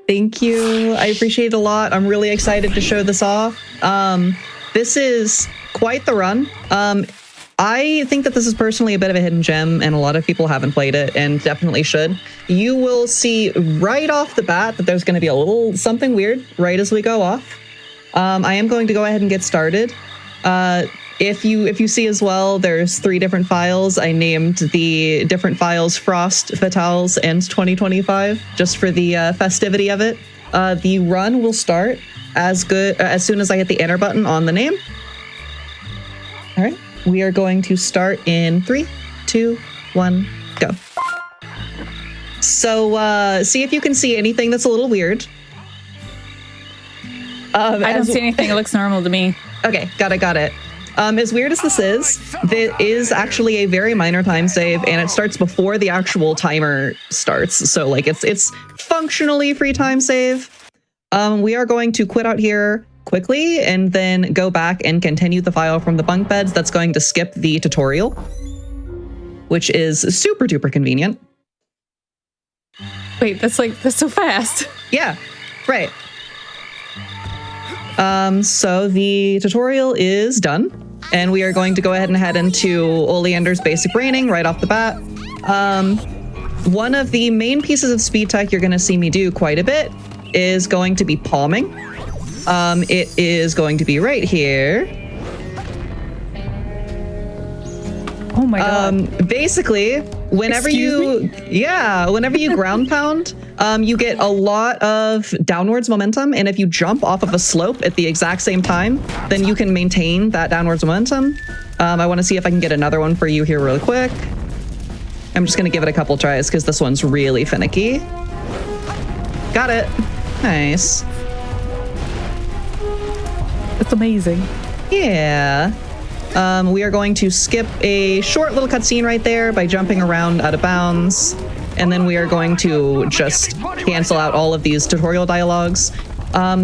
Thank you. I appreciate it a lot. I'm really excited to show this off. This is quite the run. I think that this is personally a bit of a hidden gem, and a lot of people haven't played it and definitely should. You will see right off the bat that there's going to be a little something weird right as we go off. I am going to go ahead and get started. If you see as well, there's 3 different files. I named the different files Frost, Fatales, and 2025 just for the festivity of it. The run will start as soon as I hit the enter button on the name. All right, we are going to start in 3, 2, 1, go. So see if you can see anything that's a little weird. I don't see anything. It looks normal to me. Okay, got it. As weird as this is actually a very minor time save, and it starts before the actual timer starts. So like it's functionally free time save. We are going to quit out here quickly and then go back and continue the file from the bunk beds. That's going to skip the tutorial, which is super duper convenient. Wait, that's so fast. Yeah, right. So the tutorial is done, and we are going to go ahead and head into Oleander's basic braining right off the bat. One of the main pieces of speed tech you're going to see me do quite a bit is going to be palming. It is going to be right here. Oh my god. Basically, whenever you ground pound, you get a lot of downwards momentum, and if you jump off of a slope at the exact same time, then you can maintain that downwards momentum. I want to see if I can get another one for you here really quick. I'm just going to give it a couple tries because this one's really finicky. Got it. Nice. That's amazing. Yeah. We are going to skip a short little cutscene right there by jumping around out of bounds. And then we are going to just cancel out all of these tutorial dialogues.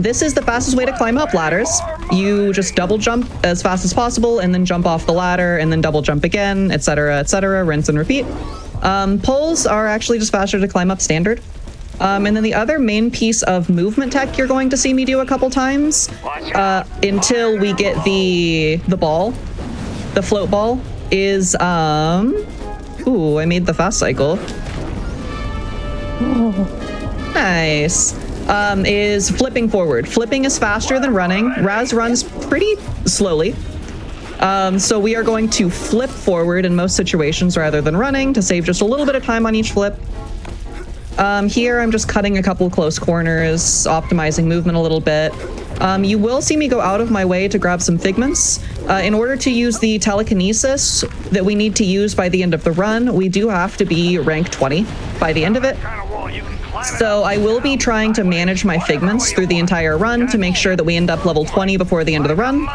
This is the fastest way to climb up ladders. You just double jump as fast as possible and then jump off the ladder and then double jump again, etc., rinse and repeat. Poles are actually just faster to climb up standard. And then the other main piece of movement tech you're going to see me do a couple times until we get the ball, the float ball, is, ooh, I made the fast cycle. Oh. Nice. Is flipping forward. Flipping is faster than running. Raz runs pretty slowly. So we are going to flip forward in most situations rather than running to save just a little bit of time on each flip. Here I'm just cutting a couple close corners, optimizing movement a little bit. You will see me go out of my way to grab some figments. In order to use the telekinesis that we need to use by the end of the run, we do have to be rank 20 by the end of it. So I will be trying to manage my figments through the entire run to make sure that we end up level 20 before the end of the run.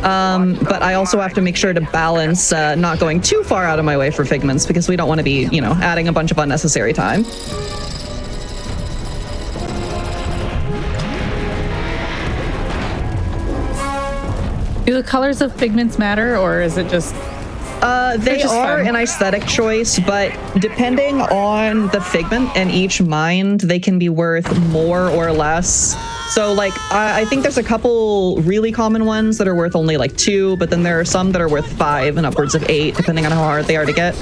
But I also have to make sure to balance not going too far out of my way for figments because we don't want to be, you know, adding a bunch of unnecessary time. Do the colors of figments matter, or is it just... They are an aesthetic choice, but depending on the figment and each mind, they can be worth more or less. So, like, I think there's a couple really common ones that are worth only, like, 2, but then there are some that are worth 5 and upwards of 8, depending on how hard they are to get.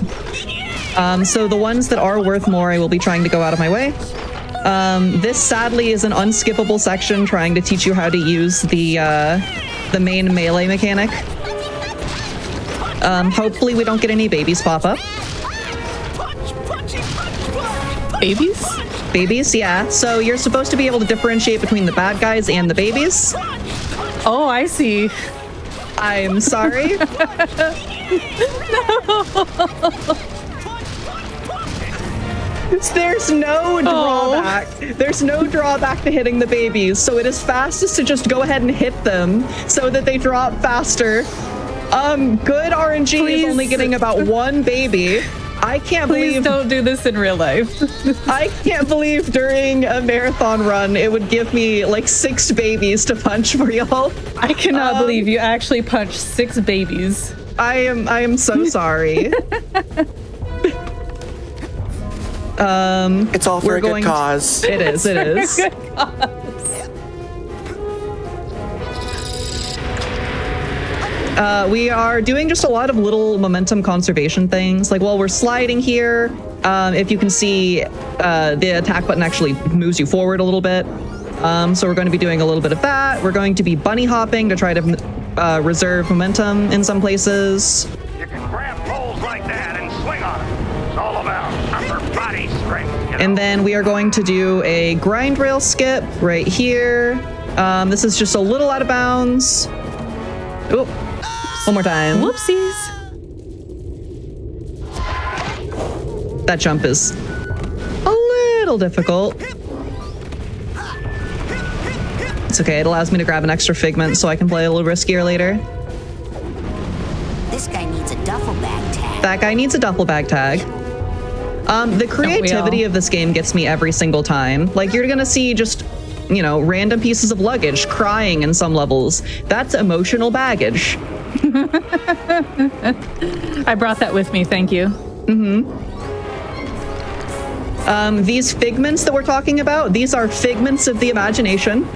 So the ones that are worth more, I will be trying to go out of my way. This, sadly, is an unskippable section trying to teach you how to use the main melee mechanic. Hopefully we don't get any babies pop up. Babies? Babies, yeah. So you're supposed to be able to differentiate between the bad guys and the babies. Oh, I see. I'm sorry. There's no drawback. There's no drawback to hitting the babies, so it is fastest to just go ahead and hit them so that they drop faster. Good RNG is only getting about 1 baby. I can't believe... Please don't do this in real life. I can't believe during a marathon run it would give me like 6 babies to punch for y'all. I cannot believe you actually punched 6 babies. I am so sorry. It's all for a good cause. It is. It is. We are doing just a lot of little momentum conservation things. Like while we're sliding here, if you can see, the attack button actually moves you forward a little bit. So we're going to be doing a little bit of that. We're going to be bunny hopping to try to reserve momentum in some places. You can grab poles like that and swing on them. It's all about upper body strength. You know? And then we are going to do a grind rail skip right here. This is just a little out of bounds. Oh, one more time. Whoopsies. That jump is a little difficult. It's okay, it allows me to grab an extra figment so I can play a little riskier later. This guy needs a duffel bag tag. That guy needs a duffel bag tag. The creativity of this game gets me every single time. Like, you're gonna see just, you know, random pieces of luggage crying in some levels. That's emotional baggage. I brought that with me, thank you. These figments that we're talking about, these are figments of the imagination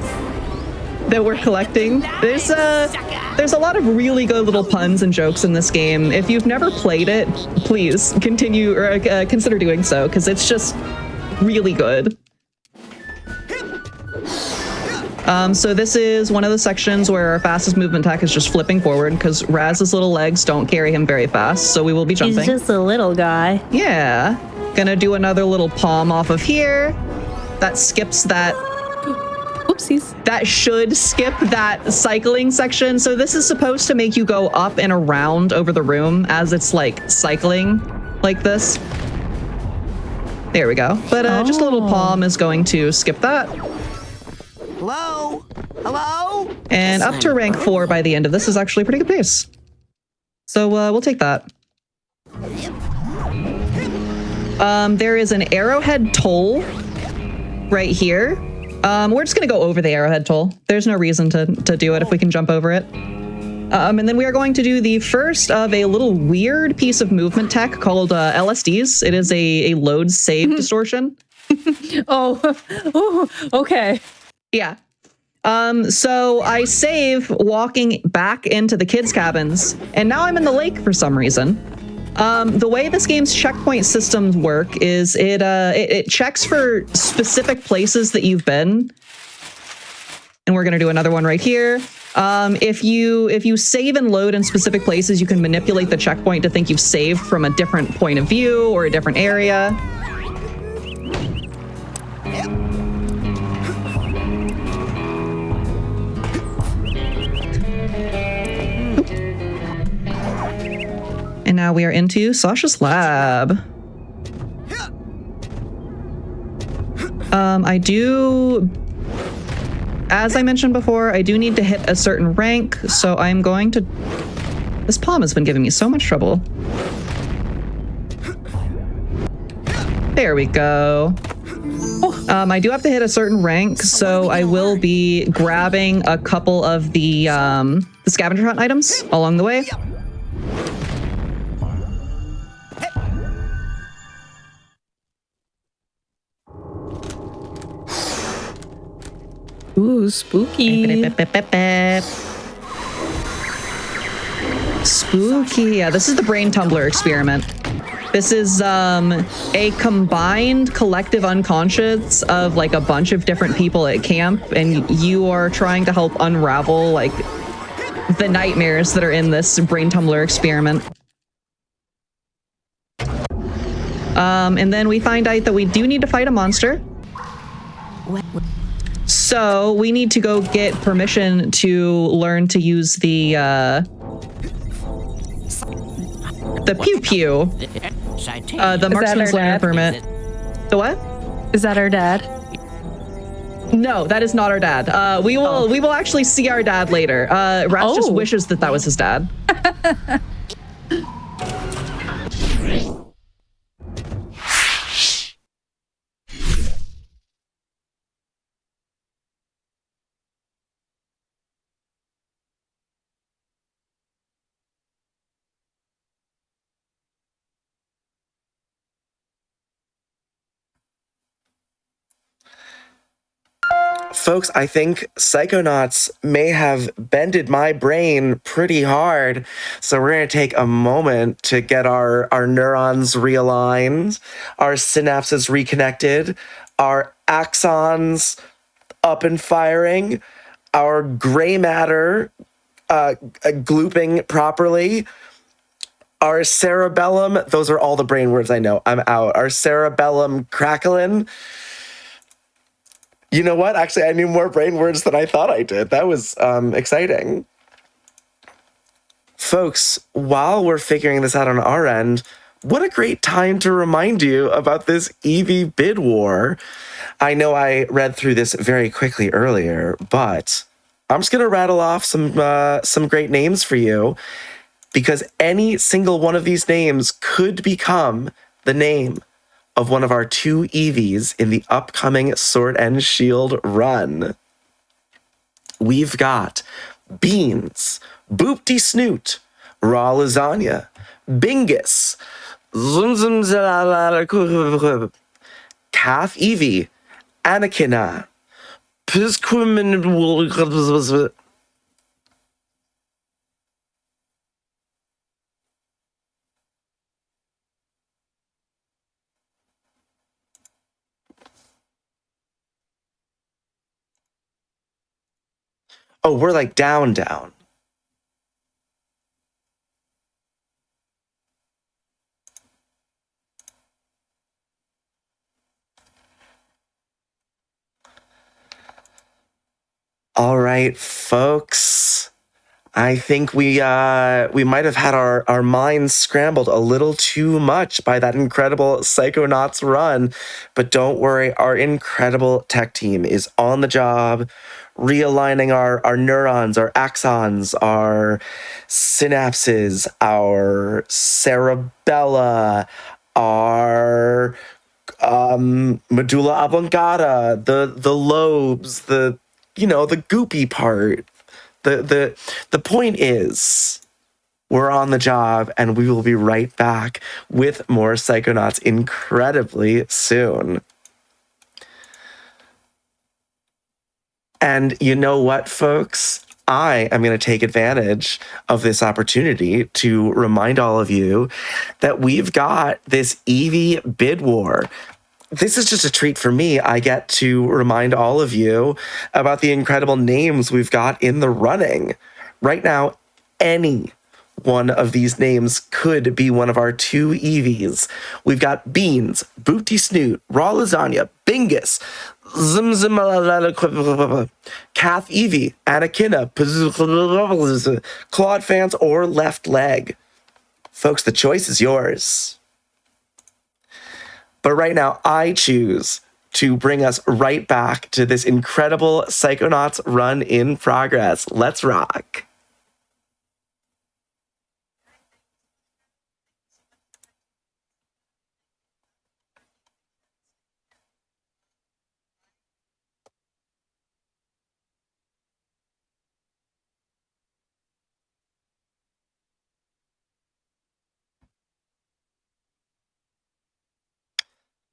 that we're collecting. There's a lot of really good little puns and jokes in this game. If you've never played it, please continue or consider doing so, because it's just really good. So this is one of the sections where our fastest movement attack is just flipping forward, because Raz's little legs don't carry him very fast, so we will be jumping. He's just a little guy. Yeah. Gonna do another little palm off of here. That skips that. Oopsies. That should skip that cycling section. So this is supposed to make you go up and around over the room as it's like cycling like this. There we go. But just a little palm is going to skip that. Hello? Hello? And up to rank 4 by the end of this is actually a pretty good pace. So we'll take that. There is an arrowhead toll right here. We're just gonna go over the arrowhead toll. There's no reason to do it if we can jump over it. And then we are going to do the first of a little weird piece of movement tech called LSDs. It is a load save distortion. Oh, okay. Yeah. So I save walking back into the kids' cabins, and now I'm in the lake for some reason. The way this game's checkpoint systems work is it checks for specific places that you've been. And we're gonna do another one right here. If you save and load in specific places, you can manipulate the checkpoint to think you've saved from a different point of view or a different area. And now we are into Sasha's lab. As I mentioned before, I do need to hit a certain rank, so I'm going to... This palm has been giving me so much trouble. There we go. I do have to hit a certain rank, so I will be grabbing a couple of the scavenger hunt items along the way. Ooh, spooky. Spooky. Yeah, this is the brain tumbler experiment. This is a combined collective unconscious of like a bunch of different people at camp, and you are trying to help unravel like the nightmares that are in this brain tumbler experiment. And then we find out that we do need to fight a monster. So we need to go get permission to learn to use the pew pew, the marksman's learner permit. The what? Is that our dad? No, that is not our dad. We will actually see our dad later. Raz just wishes that was his dad. Folks, I think Psychonauts may have bended my brain pretty hard. So we're going to take a moment to get our neurons realigned, our synapses reconnected, our axons up and firing, our gray matter glooping properly, our cerebellum, those are all the brain words I know. I'm out. Our cerebellum crackling. You know what? Actually, I knew more brain words than I thought I did. That was exciting. Folks, while we're figuring this out on our end, what a great time to remind you about this Eevee bid war. I know I read through this very quickly earlier, but I'm just going to rattle off some great names for you, because any single one of these names could become the name of one of our 2 Eevees in the upcoming Sword and Shield run. We've got Beans, Boopty Snoot, Raw Lasagna, Bingus, Zum Zum Zalala, Calf Eevee, Anakina, Pisquim. Oh, we're like down. All right, folks. I think we might have had our minds scrambled a little too much by that incredible Psychonauts run, but don't worry, our incredible tech team is on the job, realigning our neurons, our axons, our synapses, our cerebella, our medulla oblongata, the lobes, the goopy part. The point is, we're on the job, and we will be right back with more Psychonauts incredibly soon. And you know what, folks? I am going to take advantage of this opportunity to remind all of you that we've got this Eevee bid war. This is just a treat for me. I get to remind all of you about the incredible names we've got in the running. Right now, any one of these names could be one of our 2 Eevees. We've got Beans, Booty Snoot, Raw Lasagna, Bingus, Zum Zum Calf Eevee, Anakina, Clawed Fans, or Left Leg. Folks, the choice is yours. But right now, I choose to bring us right back to this incredible Psychonauts run in progress. Let's rock.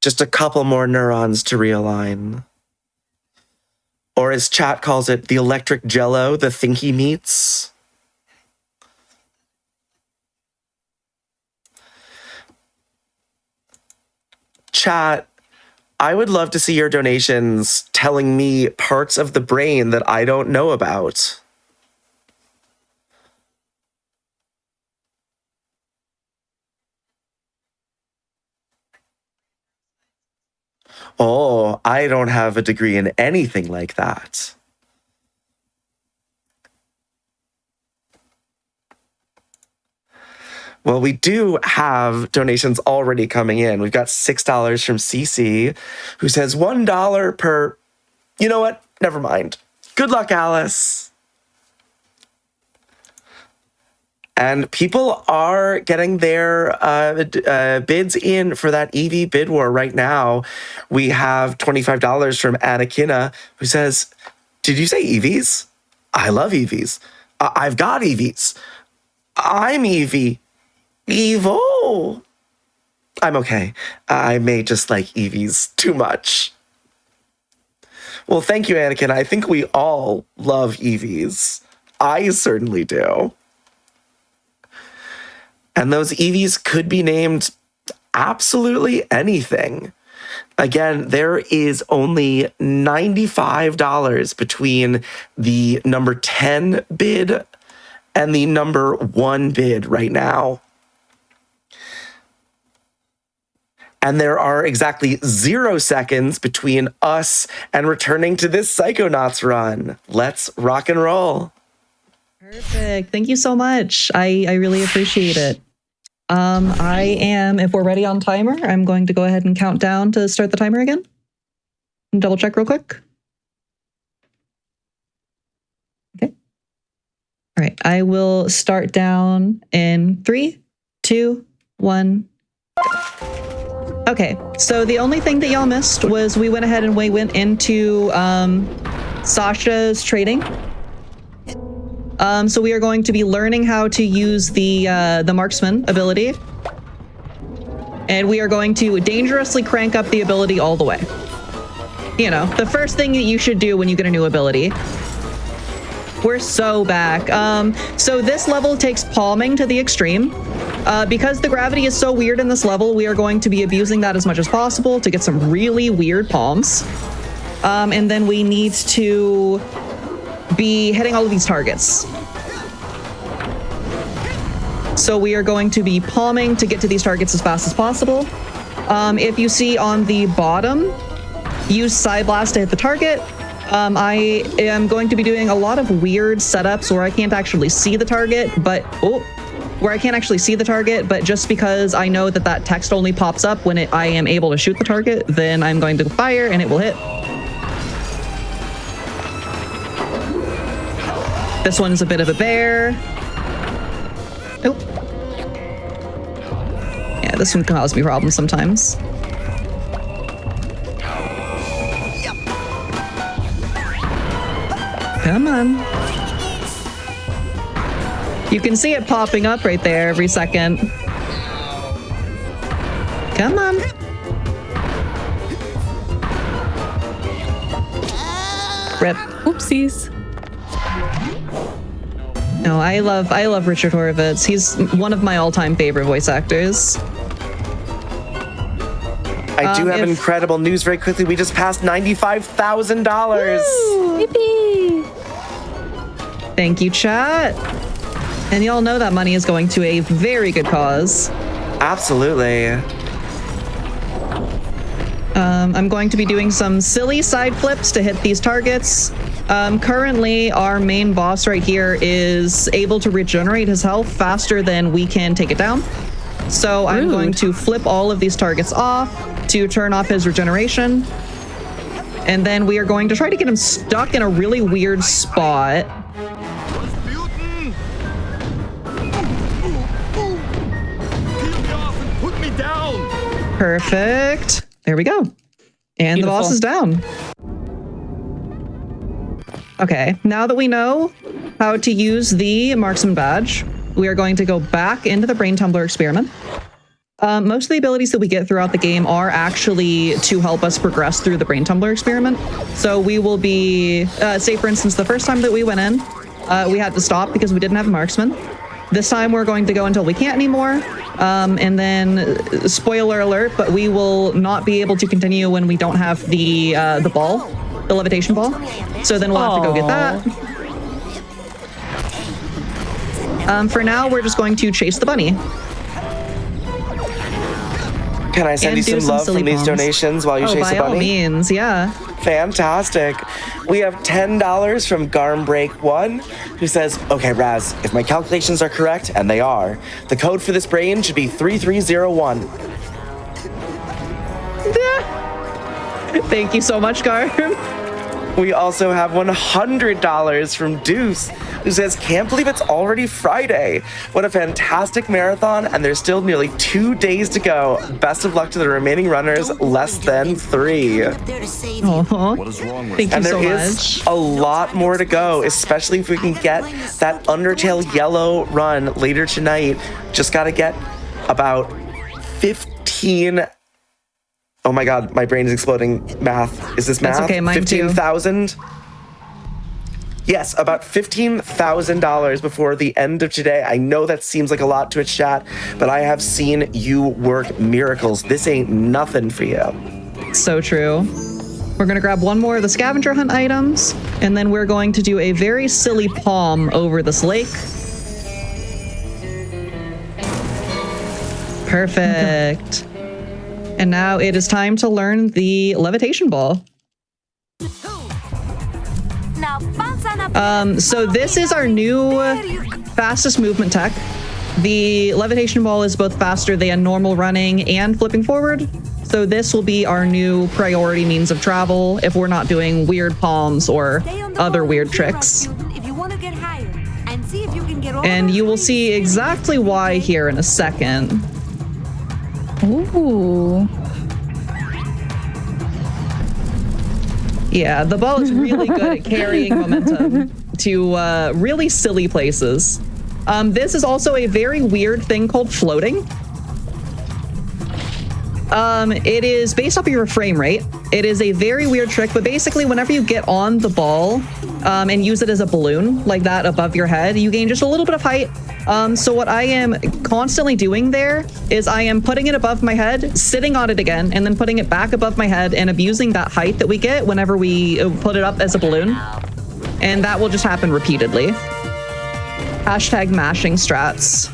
Just a couple more neurons to realign. Or as chat calls it, the electric jello, the thinky meats. Chat, I would love to see your donations telling me parts of the brain that I don't know about. Oh, I don't have a degree in anything like that. Well, we do have donations already coming in. We've got $6 from CC, who says $1 per... You know what? Never mind. Good luck, Alice. And people are getting their bids in for that Eevee bid war right now. We have $25 from Anakina, who says, did you say Eevees? I love Eevees. I've got Eevees. I'm Eevee. Evo. I'm okay. I may just like Eevees too much. Well, thank you, Anakin. I think we all love EVs. I certainly do. And those EVs could be named absolutely anything. Again, there is only $95 between the number 10 bid and the number 1 bid right now. And there are exactly 0 seconds between us and returning to this Psychonauts run. Let's rock and roll. Perfect. Thank you so much. I really appreciate it. If we're ready on timer, I'm going to go ahead and count down to start the timer again. Double check real quick. Okay. All right. I will start down in 3, 2, 1. Okay, so the only thing that y'all missed was we went ahead and we went into Sasha's trading. So we are going to be learning how to use the marksman ability. And we are going to dangerously crank up the ability all the way. You know, the first thing that you should do when you get a new ability. We're so back. So this level takes palming to the extreme. Because the gravity is so weird in this level, we are going to be abusing that as much as possible to get some really weird palms. And then we need to be hitting all of these targets. So we are going to be palming to get to these targets as fast as possible. If you see on the bottom, use Side Blast to hit the target. I am going to be doing a lot of weird setups where I can't actually see the target, but just because I know that that text only pops up when I am able to shoot the target, then I'm going to fire and it will hit. This one's a bit of a bear. Oh. Yeah, this one can cause me problems sometimes. Come on. You can see it popping up right there every second. Come on. Rip. Oopsies. No, I love Richard Horvitz. He's one of my all-time favorite voice actors. I do have incredible news very quickly. We just passed $95,000. Yippee! Thank you, chat. And y'all know that money is going to a very good cause. Absolutely. I'm going to be doing some silly side flips to hit these targets. Currently, our main boss right here is able to regenerate his health faster than we can take it down. So I'm going to flip all of these targets off to turn off his regeneration. And then we are going to try to get him stuck in a really weird spot. Perfect. There we go. And Beautiful. The boss is down. Okay, now that we know how to use the marksman badge, we are going to go back into the brain tumbler experiment. Most of the abilities that we get throughout the game are actually to help us progress through the brain tumbler experiment. So we will be, say for instance, the first time that we went in, we had to stop because we didn't have a marksman. This time we're going to go until we can't anymore. And then, spoiler alert, but we will not be able to continue when we don't have the ball, the levitation ball. So then we'll have to go get that. For now, we're just going to chase the bunny. Can I send you some love from these donations while you chase the bunny? By all means, yeah. Fantastic. We have $10 from Garmbreak1, who says, okay, Raz, if my calculations are correct, and they are, the code for this brain should be 3301. Thank you so much, Garm. We also have $100 from Deuce, who says, can't believe it's already Friday. What a fantastic marathon, and there's still nearly 2 days to go. Best of luck to the remaining runners, less than 3. What is wrong with Thank you and there so is much. A lot more to go, especially if we can get that Undertale Yellow run later tonight. Just gotta get about 15 Oh my god, my brain is exploding. Math. Is this math? That's okay, mine too. 15,000? Yes, about $15,000 before the end of today. I know that seems like a lot, Twitch chat, but I have seen you work miracles. This ain't nothing for you. So true. We're going to grab one more of the scavenger hunt items, and then we're going to do a very silly palm over this lake. Perfect. And now it is time to learn the levitation ball. Now bounce on up. So this is our new fastest movement tech. The levitation ball is both faster than normal running and flipping forward. So this will be our new priority means of travel if we're not doing weird palms or other weird tricks. If you want to get higher and see if you can get over. And you will see exactly why here in a second. Ooh. Yeah, the ball is really good at carrying momentum to really silly places. This is also a very weird thing called floating. It is based off of your frame rate. It is a very weird trick, but basically whenever you get on the ball and use it as a balloon like that above your head, you gain just a little bit of height. So what I am constantly doing there is I am putting it above my head, sitting on it again, and then putting it back above my head and abusing that height that we get whenever we put it up as a balloon. And that will just happen repeatedly. Hashtag mashing strats.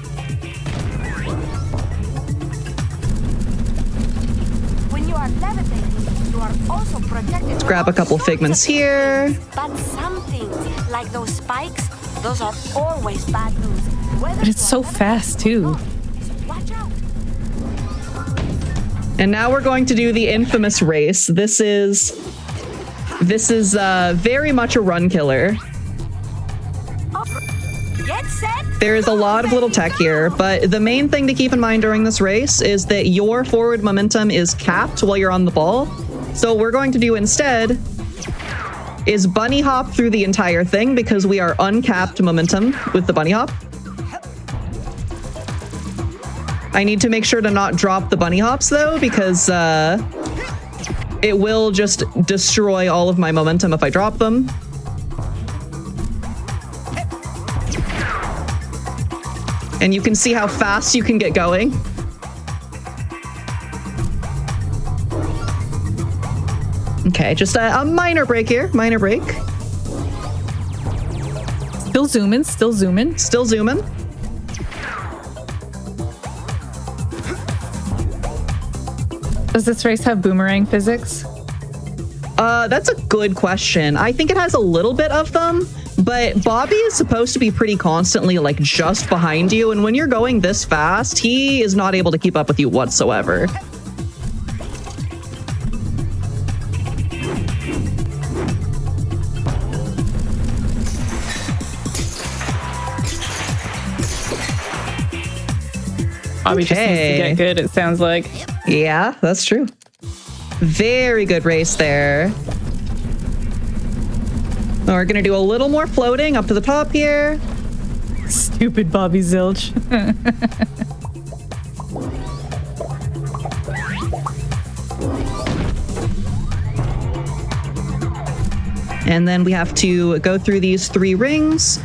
When you are levitating, you are also protected. Let's grab a couple figments here. But some things, like those spikes, those are always bad news. But it's so fast too. Watch out. And now we're going to do the infamous race. This is very much a run killer. Get set. There is a lot of little tech here, but the main thing to keep in mind during this race is that your forward momentum is capped while you're on the ball. So what we're going to do instead is bunny hop through the entire thing because we are uncapped momentum with the bunny hop. I need to make sure to not drop the bunny hops though, because it will just destroy all of my momentum if I drop them. And you can see how fast you can get going. Okay, just a minor break here, minor break. Still zooming, still zooming. Still zooming. Does this race have boomerang physics? That's a good question. I think it has a little bit of them, but Bobby is supposed to be pretty constantly like just behind you, and when you're going this fast, he is not able to keep up with you whatsoever. Bobby just needs to get good, it sounds like. Yeah, that's true. Very good race there. We're gonna do a little more floating up to the top here. Stupid Bobby Zilch. And then we have to go through these 3 rings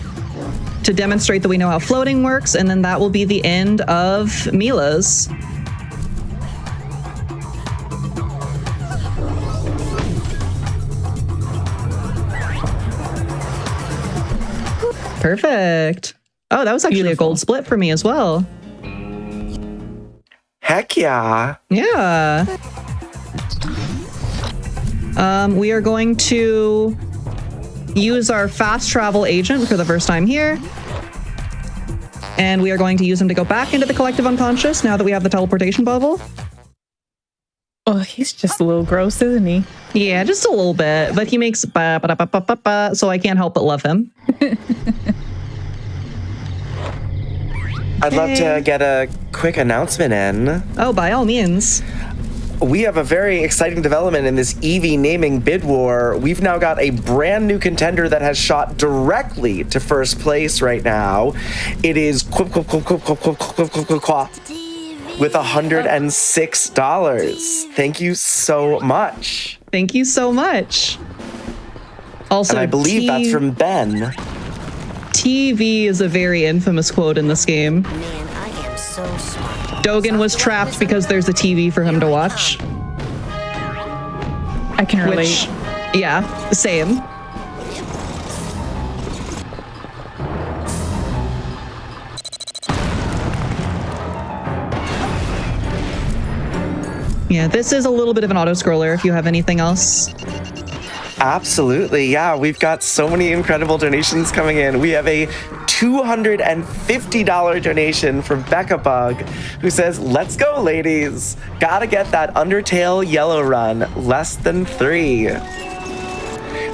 to demonstrate that we know how floating works, and then that will be the end of Mila's. Perfect. Oh, that was actually a gold split for me as well. Heck yeah. Yeah. We are going to use our fast travel agent for the first time here. And we are going to use him to go back into the collective unconscious now that we have the teleportation bubble. Oh, he's just a little gross, isn't he? Yeah, just a little bit, but he makes ba ba ba ba ba ba, so I can't help but love him. I'd love to get a quick announcement in. Oh, by all means. We have a very exciting development in this Eevee naming bid war. We've now got a brand new contender that has shot directly to first place right now. It is with $106. Thank you so much. Thank you so much. Also, And I believe that's from Ben. TV is a very infamous quote in this game. Man, I am so smart. Dogan was trapped because there's a TV for him to watch. I can relate. Which, yeah, same. Yeah, this is a little bit of an auto-scroller if you have anything else. Absolutely, yeah. We've got so many incredible donations coming in. We have a $250 donation from Becca Bug, who says, "Let's go, ladies. Gotta get that Undertale yellow run. Less than 3."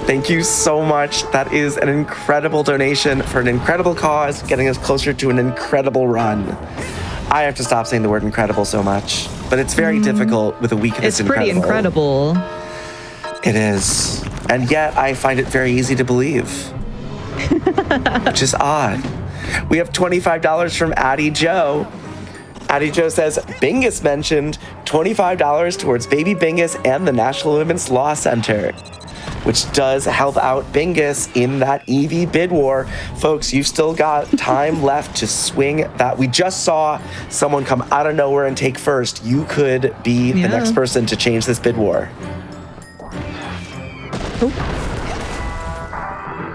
Thank you so much. That is an incredible donation for an incredible cause, getting us closer to an incredible run. I have to stop saying the word incredible so much, but it's very difficult with a week this It's pretty incredible. It is. And yet I find it very easy to believe. Which is odd. We have $25 from Addie Joe. Addie Joe says, Bingus mentioned $25 towards Baby Bingus and the National Women's Law Center, which does help out Bingus in that EV bid war. Folks, you've still got time left to swing that. We just saw someone come out of nowhere and take first. You could be the next person to change this bid war.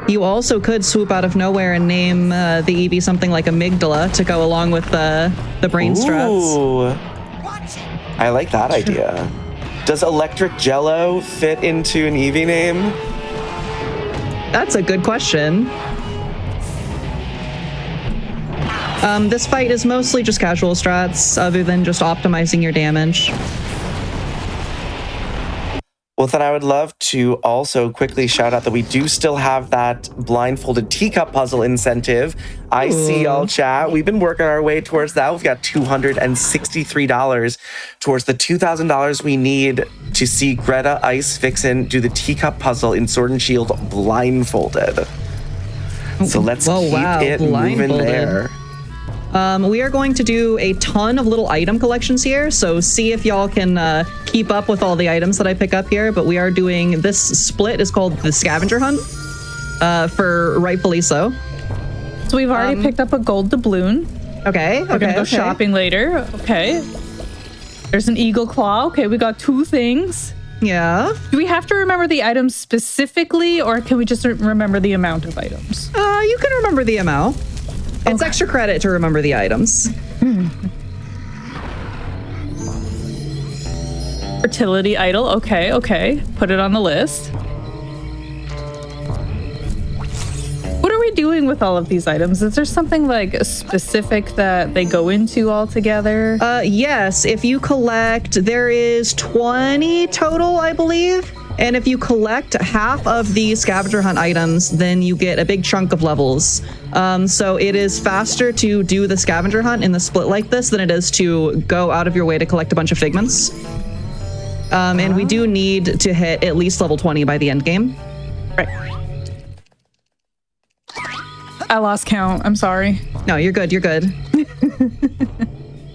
You also could swoop out of nowhere and name the EV something like Amygdala to go along with the brain struts. Ooh. I like that idea. Does Electric Jello fit into an EV name? That's a good question. This fight is mostly just casual strats, other than just optimizing your damage. Well, then I would love to also quickly shout out that we do still have that blindfolded teacup puzzle incentive. I see y'all chat. We've been working our way towards that. We've got $263 towards the $2,000 we need to see Greta Ice Vixen do the teacup puzzle in Sword and Shield blindfolded. So let's keep it moving there. We are going to do a ton of little item collections here, so see if y'all can keep up with all the items that I pick up here, but we are doing, this split is called the Scavenger Hunt, for rightfully so. So we've already picked up a gold doubloon. Okay, We're gonna go shopping later. Okay. There's an eagle claw. Okay, we got 2 things. Yeah. Do we have to remember the items specifically, or can we just remember the amount of items? You can remember the amount. It's extra credit to remember the items. Fertility idol. Okay, okay. Put it on the list. What are we doing with all of these items? Is there something like specific that they go into all together? Yes, if you collect, there is 20 total, I believe. And if you collect half of the scavenger hunt items, then you get a big chunk of levels. So it is faster to do the scavenger hunt in the split like this than it is to go out of your way to collect a bunch of figments. And we do need to hit at least level 20 by the end game. Right. I lost count. I'm sorry. No, you're good. You're good. Do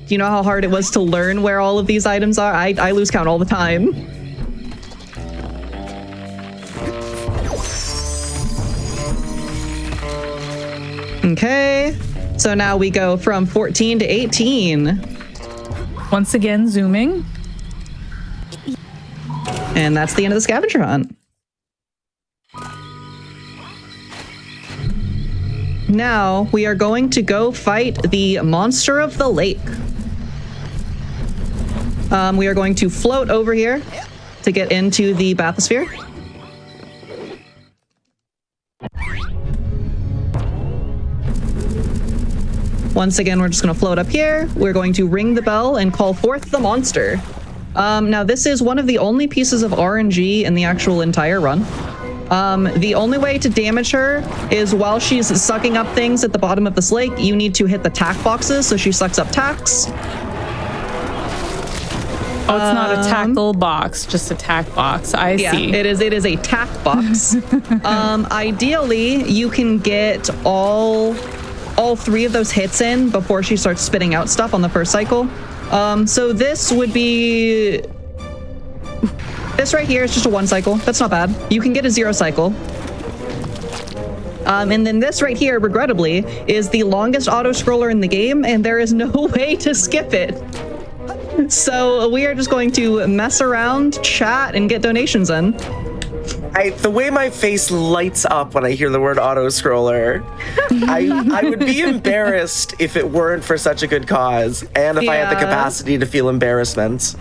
you know how hard it was to learn where all of these items are? I lose count all the time. Okay, so now we go from 14 to 18. Once again, zooming. And that's the end of the scavenger hunt. Now we are going to go fight the monster of the lake. We are going to float over here to get into the bathysphere. Once again, we're just going to float up here. We're going to ring the bell and call forth the monster. Now, this is one of the only pieces of RNG in the actual entire run. The only way to damage her is while she's sucking up things at the bottom of this lake, you need to hit the tack boxes, so she sucks up tacks. Oh, it's not a tackle box, just a tack box. I see. It is a tack box. Ideally, you can get all 3 of those hits in before she starts spitting out stuff on the first cycle. So this would be... This right here is just a 1 cycle. That's not bad. You can get a 0 cycle. And then this right here, regrettably, is the longest auto-scroller in the game, and there is no way to skip it. So we are just going to mess around, chat, and get donations in. The way my face lights up when I hear the word auto-scroller, I would be embarrassed if it weren't for such a good cause, and if I had the capacity to feel embarrassment.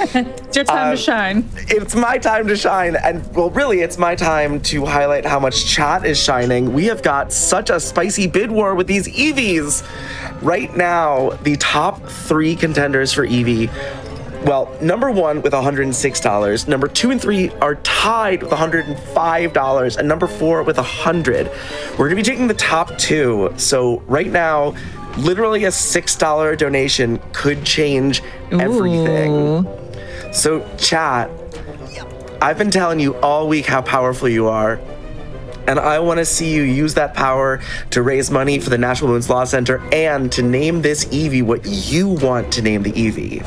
It's your time to shine. It's my time to shine, and well, really, it's my time to highlight how much chat is shining. We have got such a spicy bid war with these EVs. Right now, the top 3 contenders for EV, well, number 1 with $106, number 2 and 3 are tied with $105, and number 4 with $100. We're gonna be taking the top 2, so right now, literally a $6 donation could change everything. Ooh. So chat, I've been telling you all week how powerful you are, and I want to see you use that power to raise money for the National Women's Law Center and to name this EV what you want to name the EV.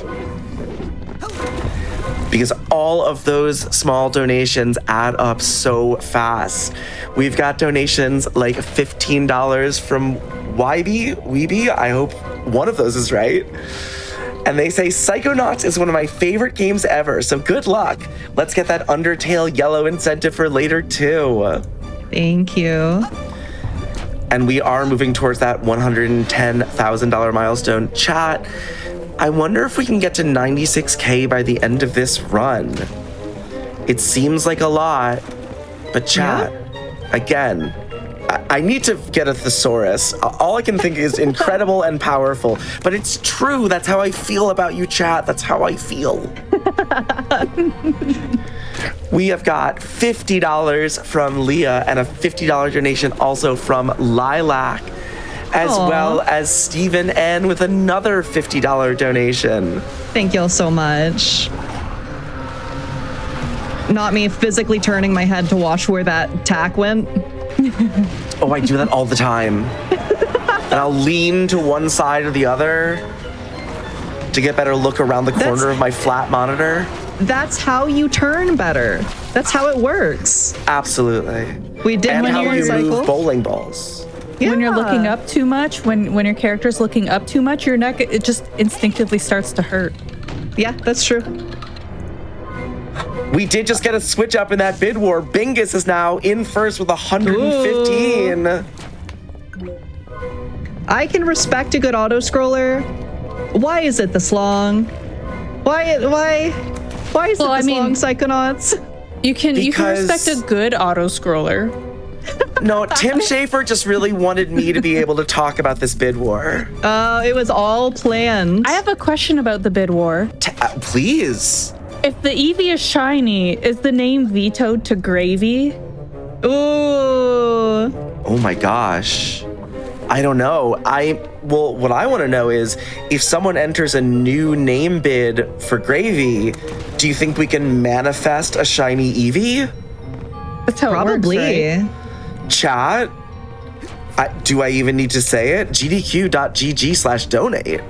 Because all of those small donations add up so fast. We've got donations like $15 from Weeby, I hope one of those is right. And they say, Psychonauts is one of my favorite games ever, so good luck. Let's get that Undertale yellow incentive for later, too. Thank you. And we are moving towards that $110,000 milestone. Chat, I wonder if we can get to 96K by the end of this run. It seems like a lot, but chat, again, I need to get a thesaurus. All I can think is incredible and powerful, but it's true. That's how I feel about you, chat. That's how I feel. We have got $50 from Leah and a $50 donation also from Lilac, as well as Stephen N with another $50 donation. Thank y'all so much. Not me physically turning my head to watch where that tack went. Oh, I do that all the time. And I'll lean to one side or the other to get better look around the corner of my flat monitor. That's how you turn better. That's how it works. Absolutely. We did and when how you you cycle. move bowling balls. Yeah. When you're looking up too much, when your character's looking up too much, your neck, it just instinctively starts to hurt. Yeah, that's true. We did just get a switch up in that bid war. Bingus is now in first with 115. Ooh. I can respect a good auto-scroller. Why is it this long? Why is it this long, Psychonauts? You can Because- respect a good auto scroller. No, Tim Schafer just really wanted me to be able to talk about this bid war. It was all planned. I have a question about the bid war. Please. If the Eevee is shiny, is the name vetoed to Gravy? Ooh. Oh my gosh. I don't know. What I want to know is if someone enters a new name bid for Gravy, do you think we can manifest a shiny Eevee? That's how Probably. it works, right? Chat? Do I even need to say it? gdq.gg/donate.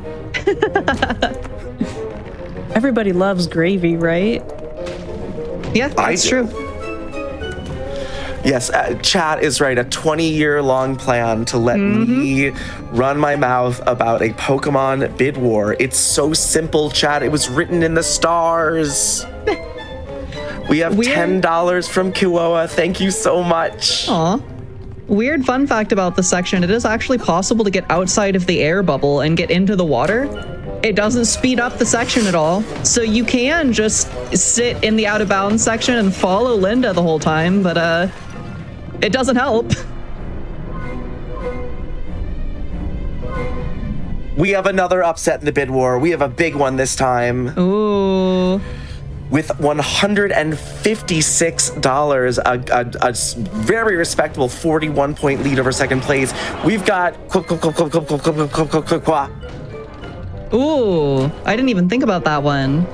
Everybody loves Gravy, right? Yeah, that's true. Yes, chat is right. A 20-year-long plan to let me run my mouth about a Pokemon bid war. It's so simple, chat. It was written in the stars. We have $10 from Kiwoa. Thank you so much. Aw. Weird fun fact about this section. It is actually possible to get outside of the air bubble and get into the water. It doesn't speed up the section at all. So you can just sit in the out of bounds section and follow Linda the whole time, but it doesn't help. We have another upset in the bid war. We have a big one this time. Ooh. With $156, a very respectable 41-point lead over second place. We've got Ooh, I didn't even think about that one.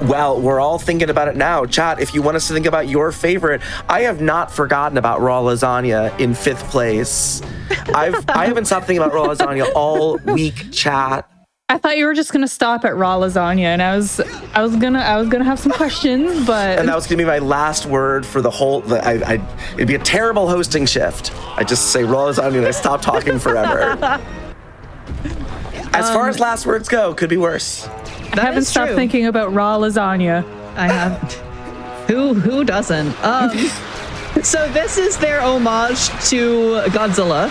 Well, we're all thinking about it now. Chat, if you want us to think about your favorite, I have not forgotten about raw lasagna in 5th place. I haven't stopped thinking about raw lasagna all week, chat. I thought you were just gonna stop at raw lasagna, and I was gonna have some questions, but And that was gonna be my last word for the whole. It'd be a terrible hosting shift. I just say raw lasagna and I stop talking forever. As far as last words go, could be worse. I haven't stopped thinking about raw lasagna. I haven't. Who doesn't? So this is their homage to Godzilla.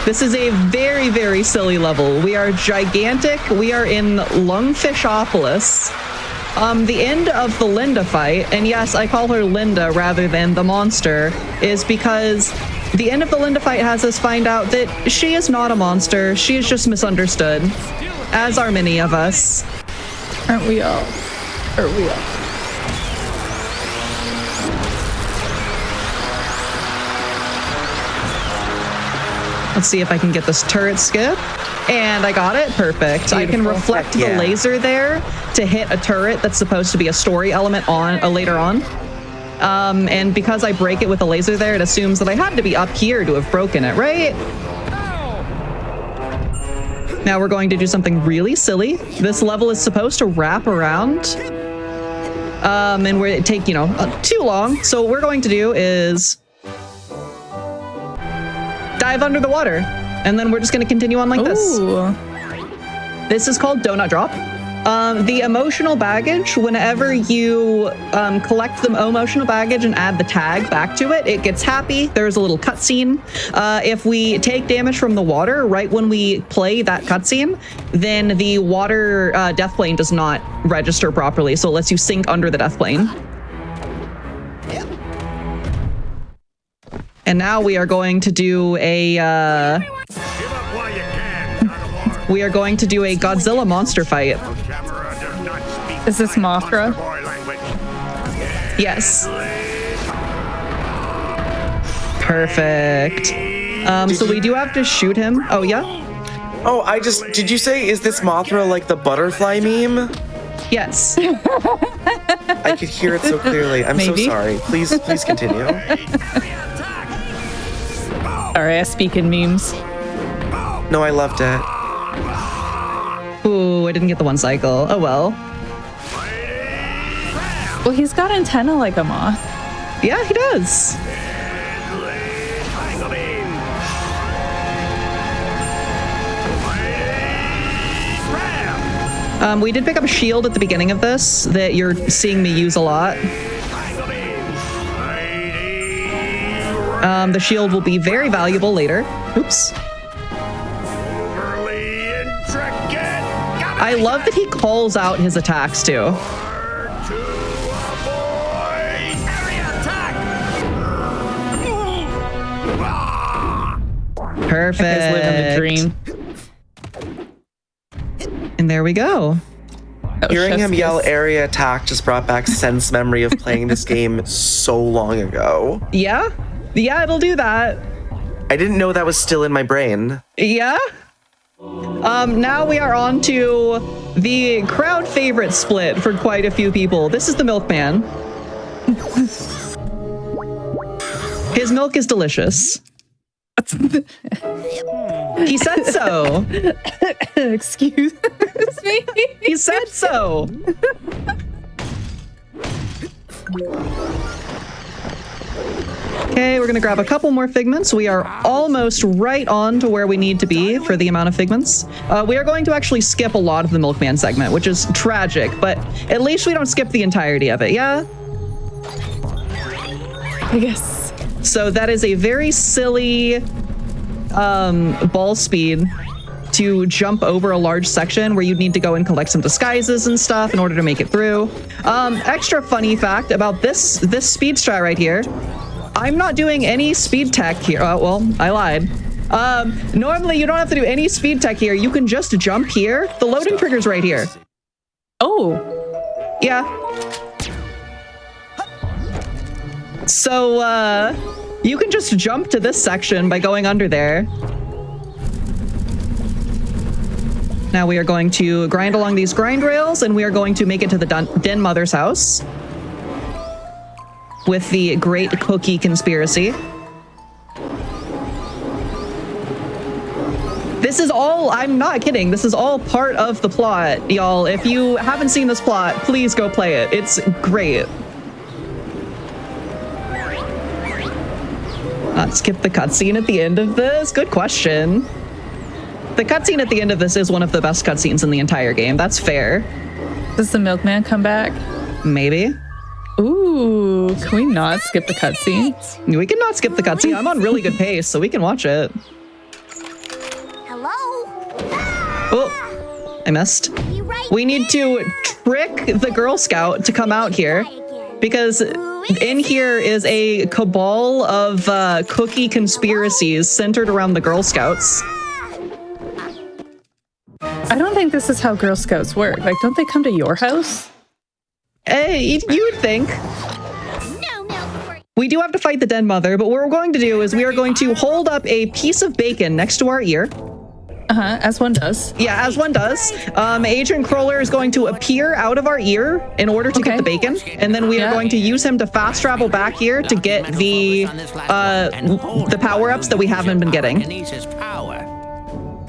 This is a very, very silly level. We are gigantic. We are in Lungfishopolis. The end of the Linda fight, and yes, I call her Linda rather than the monster, is because the end of the Linda fight has us find out that she is not a monster. She is just misunderstood, as are many of us. Aren't we all? Aren't we all? Let's see if I can get this turret skip. And I got it. Perfect. Beautiful. I can reflect the laser there to hit a turret that's supposed to be a story element on later on. And because I break it with a laser there, it assumes that I had to be up here to have broken it, right? Now we're going to do something really silly. This level is supposed to wrap around. And it take, too long. So what we're going to do is dive under the water, and then we're just going to continue on like this. This is called Donut Drop. The emotional baggage, whenever you collect the emotional baggage and add the tag back to it, it gets happy. There's a little cutscene. If we take damage from the water right when we play that cutscene, then the water death plane does not register properly, so it lets you sink under the death plane. And now we are going to do a Godzilla monster fight. Is this Mothra? Yes. Perfect. So we do have to shoot him. Oh, yeah? Oh, did you say, is this Mothra like the butterfly meme? Yes. I could hear it so clearly. I'm so sorry. Please continue. Sorry, I speak in memes. No, I loved it. Ooh, I didn't get the one cycle. Oh, well. Well, he's got antenna like a moth. Yeah, he does. We did pick up a shield at the beginning of this that you're seeing me use a lot. The shield will be very valuable later. Oops. I love that he calls out his attacks too. Perfect. He's living the dream. And there we go. Hearing him yell area attack just brought back sense memory of playing this game so long ago. Yeah? Yeah, it'll do that. I didn't know that was still in my brain. Yeah? Now we are on to the crowd favorite split for quite a few people. This is the Milkman. His milk is delicious. He said so. Excuse me. He said so. Okay, we're gonna grab a couple more figments. We are almost right on to where we need to be for the amount of figments. We are going to actually skip a lot of the Milkman segment, which is tragic, but at least we don't skip the entirety of it, yeah? I guess. So that is a very silly ball speed to jump over a large section where you'd need to go and collect some disguises and stuff in order to make it through. Extra funny fact about this speed strat right here. I'm not doing any speed tech here. Well, I lied. Normally you don't have to do any speed tech here. You can just jump here. The loading trigger's right here. Oh. Yeah. So, you can just jump to this section by going under there. Now we are going to grind along these grind rails, and we are going to make it to the Den Mother's house with the Great Cookie Conspiracy. This is all, I'm not kidding, this is all part of the plot, y'all. If you haven't seen this plot, please go play it. It's great. Skip the cutscene at the end of this? Good question. The cutscene at the end of this is one of the best cutscenes in the entire game. That's fair. Does the milkman come back? Maybe. Ooh, can we not skip the cutscene? We can not skip the cutscene. I'm on really good pace, so we can watch it. Hello? Oh, I missed. We need to trick the Girl Scout to come out here because in here is a cabal of cookie conspiracies centered around the Girl Scouts. I don't think this is how Girl Scouts work. Like, don't they come to your house? Hey, you would think. We do have to fight the Den Mother, but what we're going to do is we are going to hold up a piece of bacon next to our ear. As one does. Yeah, as one does. Agent Crawler is going to appear out of our ear in order to get the bacon, and then we are going to use him to fast travel back here to get the power-ups that we haven't been getting.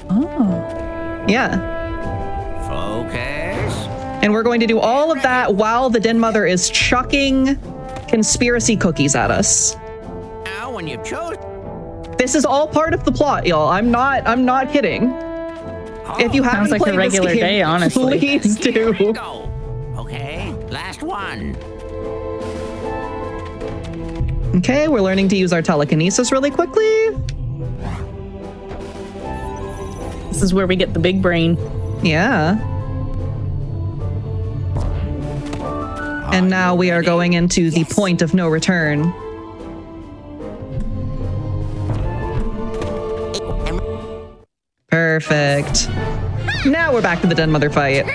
Oh. Yeah. Focus. And we're going to do all of that while the Den Mother is chucking conspiracy cookies at us. Now, when you've chosen. This is all part of the plot, y'all. I'm not kidding. If you haven't Sounds like played a regular this game, day, honestly. please do. Go. Okay, last one. Okay, we're learning to use our telekinesis really quickly. This is where we get the big brain. Yeah. And now we are going into the point of no return. Perfect. Now we're back to the Den Mother fight.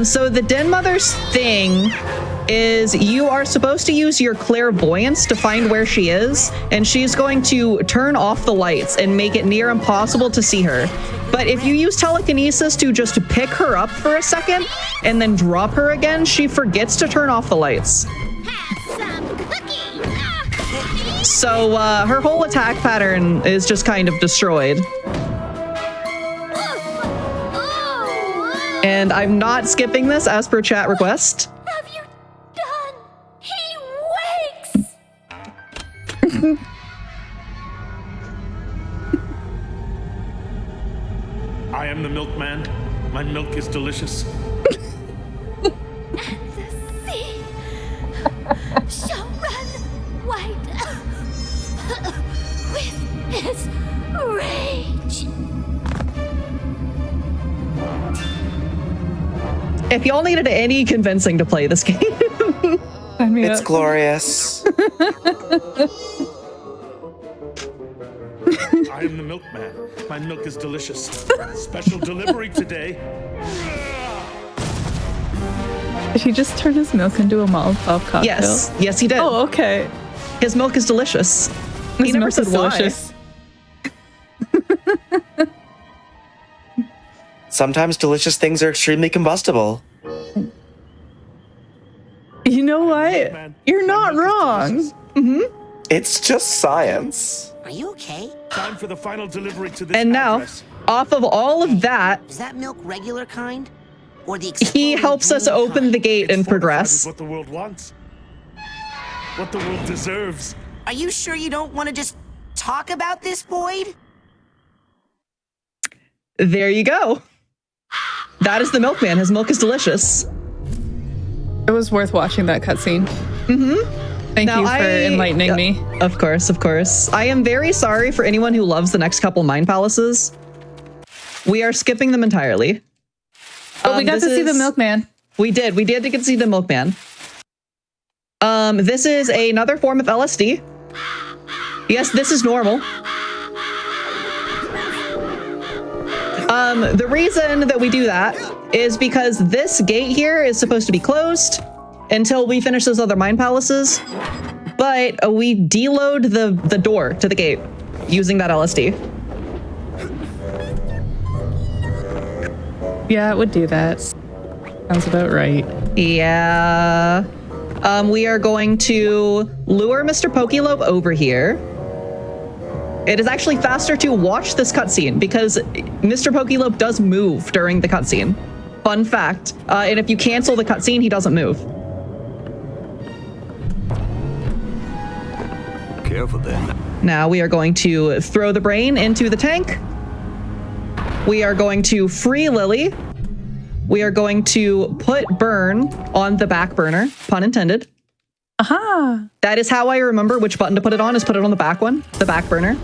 So the Den Mother's thing is you are supposed to use your clairvoyance to find where she is, and she's going to turn off the lights and make it near impossible to see her. But if you use telekinesis to just pick her up for a second and then drop her again, she forgets to turn off the lights. So her whole attack pattern is just kind of destroyed. And I'm not skipping this as per chat request. Have you done? He wakes! I am the milkman. My milk is delicious. The sea shall run white with his rage. If y'all needed any convincing to play this game, It's glorious. I am the milkman. My milk is delicious. Special delivery today. Did he just turn his milk into a Molotov cocktail? yes, he did. Oh, okay. His milk is delicious. He His never milk said is why. delicious. Sometimes delicious things are extremely combustible. You know what? You're not wrong. It's just science. Are you okay? Time for the final delivery to this And now, address. off of all of that, Is that milk regular kind? Or the he exploding helps us dream open kind? the gate and Fortified is progress. what the world wants. What the world deserves. Are you sure you don't want to just talk about this, Boyd? There you go. That is the milkman. His milk is delicious. It was worth watching that cutscene. Thank Now you for enlightening me. Of course, of course. I am very sorry for anyone who loves the next couple Mind Palaces. We are skipping them entirely. But we got to this see the is- milkman. We did get to see the milkman. This is another form of LSD. Yes, this is normal. The reason that we do that is because this gate here is supposed to be closed until we finish those other Mind Palaces, but we deload the door to the gate using that LSD. Yeah, it would do that. Sounds about right. Yeah. We are going to lure Mr. Pokelope over here. It is actually faster to watch this cutscene because Mr. Pokelope does move during the cutscene. Fun fact. And if you cancel the cutscene, he doesn't move. Careful then. Now we are going to throw the brain into the tank. We are going to free Lily. We are going to put Burn on the back burner, pun intended. Aha. That is how I remember which button to put it on, is put it on the back one, the back burner.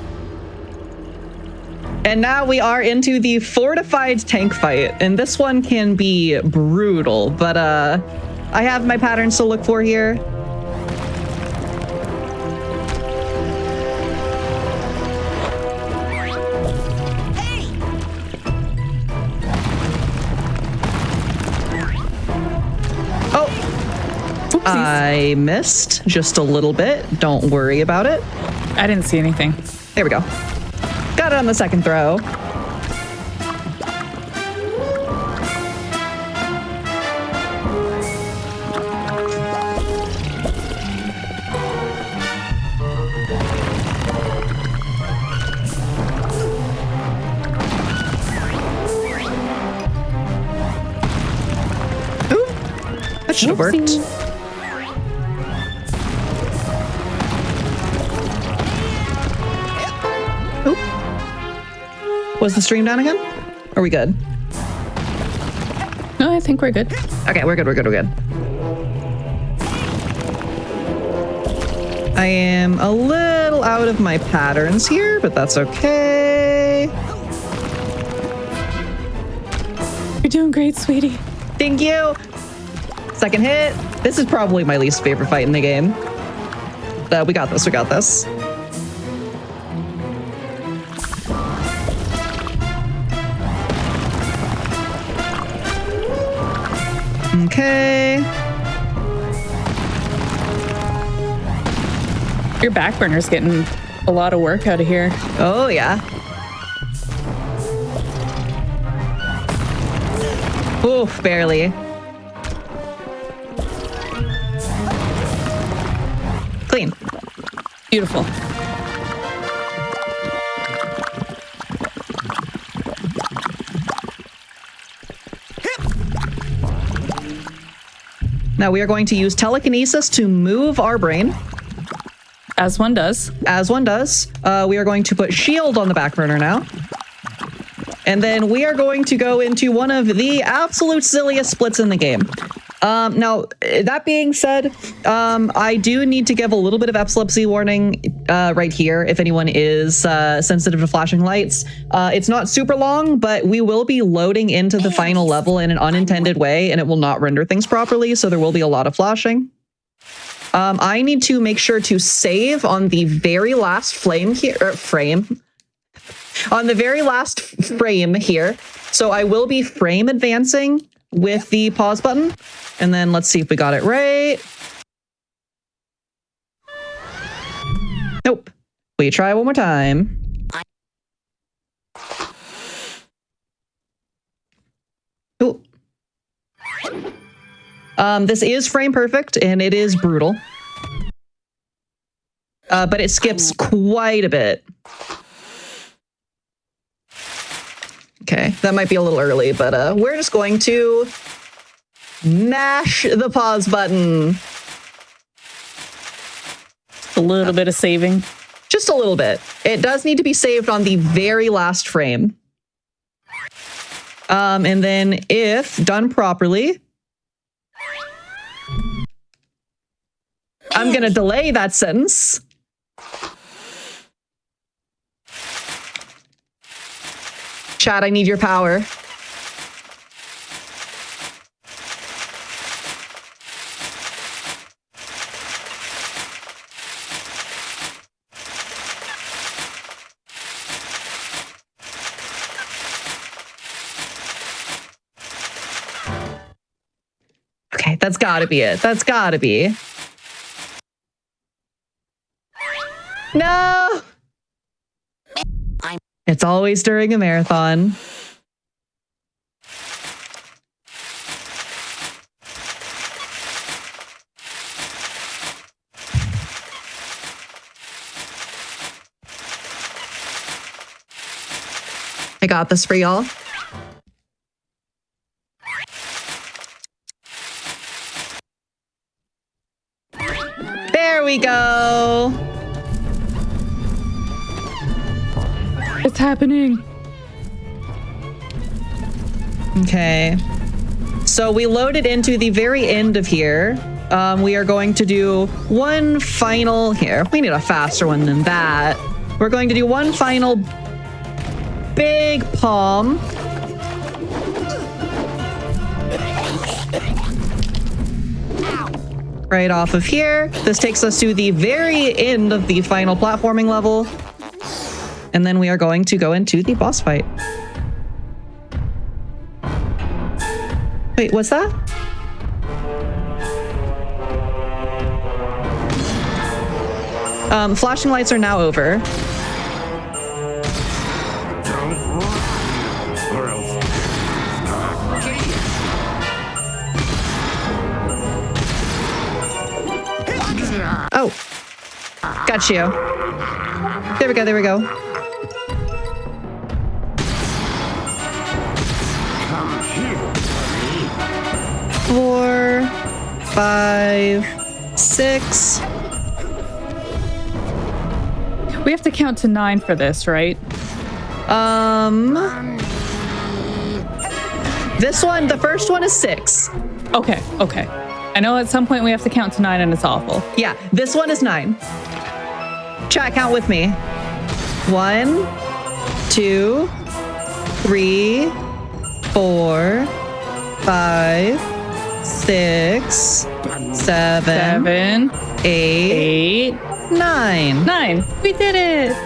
And now we are into the fortified tank fight. And this one can be brutal, but I have my patterns to look for here. I missed just a little bit. Don't worry about it. I didn't see anything. There we go. Got it on the second throw. Ooh, that should have worked. Was the stream down again? Are we good? No, I think we're good. Okay, we're good. I am a little out of my patterns here, but that's okay. You're doing great, sweetie. Thank you. Second hit. This is probably my least favorite fight in the game. But we got this. Okay. Your back burner's getting a lot of work out of here. Oh, yeah. Oof, barely. Clean. Beautiful. Now we are going to use telekinesis to move our brain. As one does. As one does. We are going to put shield on the back burner now. And then we are going to go into one of the absolute silliest splits in the game. Now, that being said, I do need to give a little bit of epilepsy warning right here if anyone is sensitive to flashing lights. It's not super long, but we will be loading into the final level in an unintended way, and it will not render things properly, so there will be a lot of flashing. I need to make sure to save on the very last frame here. On the very last frame here. So I will be frame advancing with the pause button. And then let's see if we got it right. Nope. We try one more time. Ooh. This is frame perfect and it is brutal. But it skips quite a bit. Okay, that might be a little early, but we're just going to mash the pause button. A little bit of saving. Just a little bit. It does need to be saved on the very last frame. And then if done properly, I'm going to delay that sentence. Chat, I need your power. Okay, that's gotta be it. That's gotta be. No! It's always during a marathon. I got this for y'all. There we go. It's happening. Okay. So we loaded into the very end of here. We are going to do one final here. We need a faster one than that. We're going to do one final big palm. Right off of here. This takes us to the very end of the final platforming level. And then we are going to go into the boss fight. Wait, what's that? Flashing lights are now over. Or else. Oh. Got you. There we go, there we go. Come here. 4, 5, 6. We have to count to 9 for this, right? This one, the first one is 6. Okay, okay. I know at some point we have to count to 9 and it's awful. Yeah, this one is 9. Chat, count with me. 1, 2, 3, 4, 5, 6, 7, 7, 8, 8, 9. 9. We did it.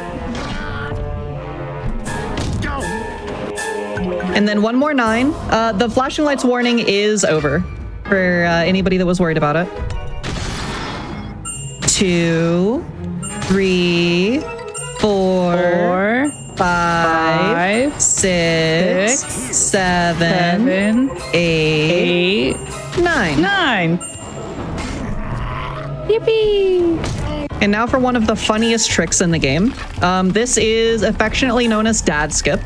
And then one more 9. The flashing lights warning is over for anybody that was worried about it. 2, 3, 4, 5, 6, 7, 8, 9. 9. Yippee! And now for one of the funniest tricks in the game. This is affectionately known as dad skip.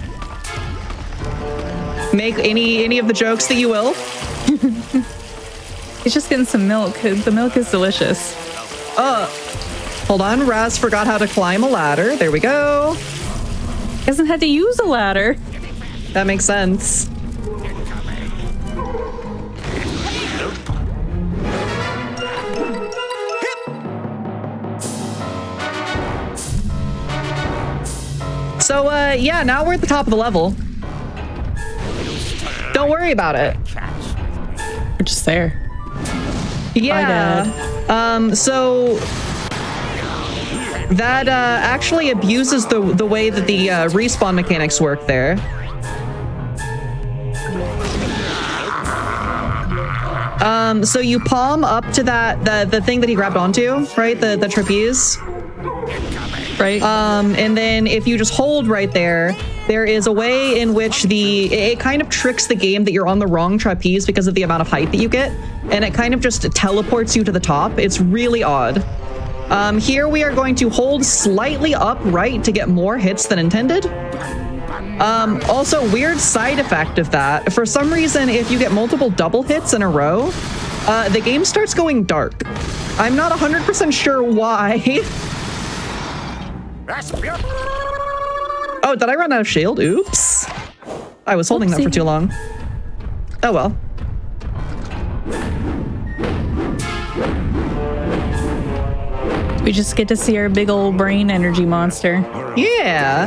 Make any of the jokes that you will. He's just getting some milk. The milk is delicious. Hold on, Raz forgot how to climb a ladder. There we go. He hasn't had to use a ladder. That makes sense. So, yeah, now we're at the top of the level. Don't worry about it. We're just there. Yeah. So that actually abuses the way that the respawn mechanics work there. So you palm up to the thing that he grabbed onto, right? The trapeze. Right? And then if you just hold right there, there is a way in which it kind of tricks the game that you're on the wrong trapeze because of the amount of height that you get, and it kind of just teleports you to the top. It's really odd. Here we are going to hold slightly upright to get more hits than intended. Also, weird side effect of that. For some reason, if you get multiple double hits in a row, the game starts going dark. I'm not 100% sure why. Oh, did I run out of shield? Oops. I was holding that for too long. Oh well. We just get to see our big old brain energy monster. Yeah.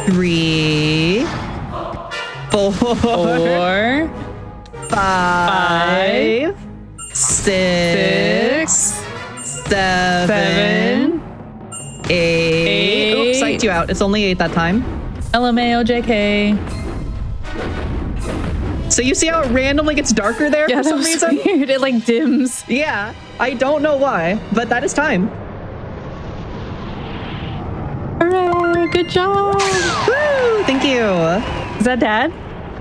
Three, 4, 5, 6, 7, 8. Oops, psyched you out. It's only 8 that time. LMAO, JK. So you see how it randomly gets darker there Yeah, for some that was reason? weird. It like dims. Yeah, I don't know why, but that is time. Hooray! Good job. Woo! Thank you. Is that Dad?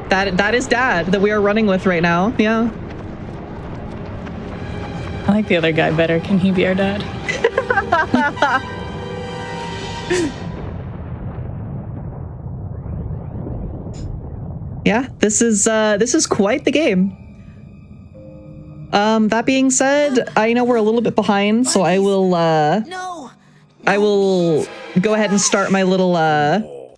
That is Dad that we are running with right now. Yeah. I like the other guy better. Can he be our dad? Yeah, this is quite the game. That being said, I know we're a little bit behind, so I will No. go ahead and start my little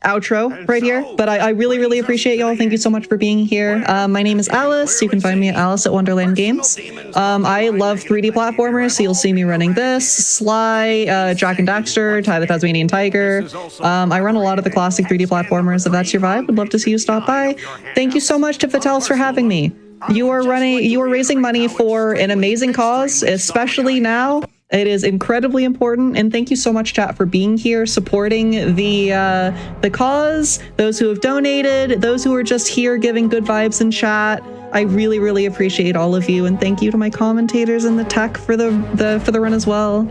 outro right here. But I really appreciate y'all. Thank you so much for being here. My name is Alice. You can find me at AliceAtWonderlandGames. I love 3D platformers, so you'll see me running this, Sly, Jack and Daxter, Ty the Tasmanian Tiger. I run a lot of the classic 3D platformers. If that's your vibe, would love to see you stop by. Thank you so much to Fatels for having me. You are raising money for an amazing cause, especially now. It is incredibly important, and thank you so much, chat, for being here, supporting the cause, those who have donated, those who are just here giving good vibes in chat. I really appreciate all of you, and thank you to my commentators and the tech for the run as well.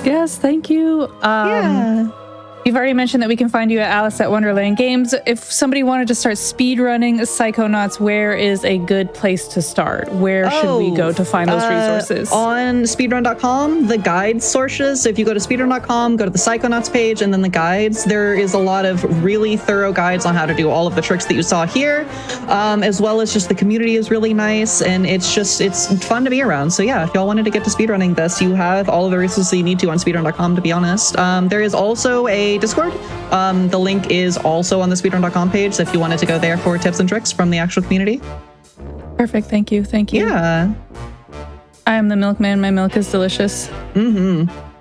Yes, thank you. Yeah. You've already mentioned that we can find you at AliceAtWonderlandGames. If somebody wanted to start speedrunning Psychonauts, where is a good place to start? Where should we go to find those resources? On speedrun.com, the guide sources. So if you go to speedrun.com, go to the Psychonauts page, and then the guides, there is a lot of really thorough guides on how to do all of the tricks that you saw here, as well as just the community is really nice, and it's fun to be around. So yeah, if y'all wanted to get to speedrunning this, you have all of the resources you need to on speedrun.com, to be honest. There is also a Discord. The link is also on the speedrun.com page, so if you wanted to go there for tips and tricks from the actual community. Perfect. Thank you. Yeah. I am the milkman. My milk is delicious. Mm-hmm.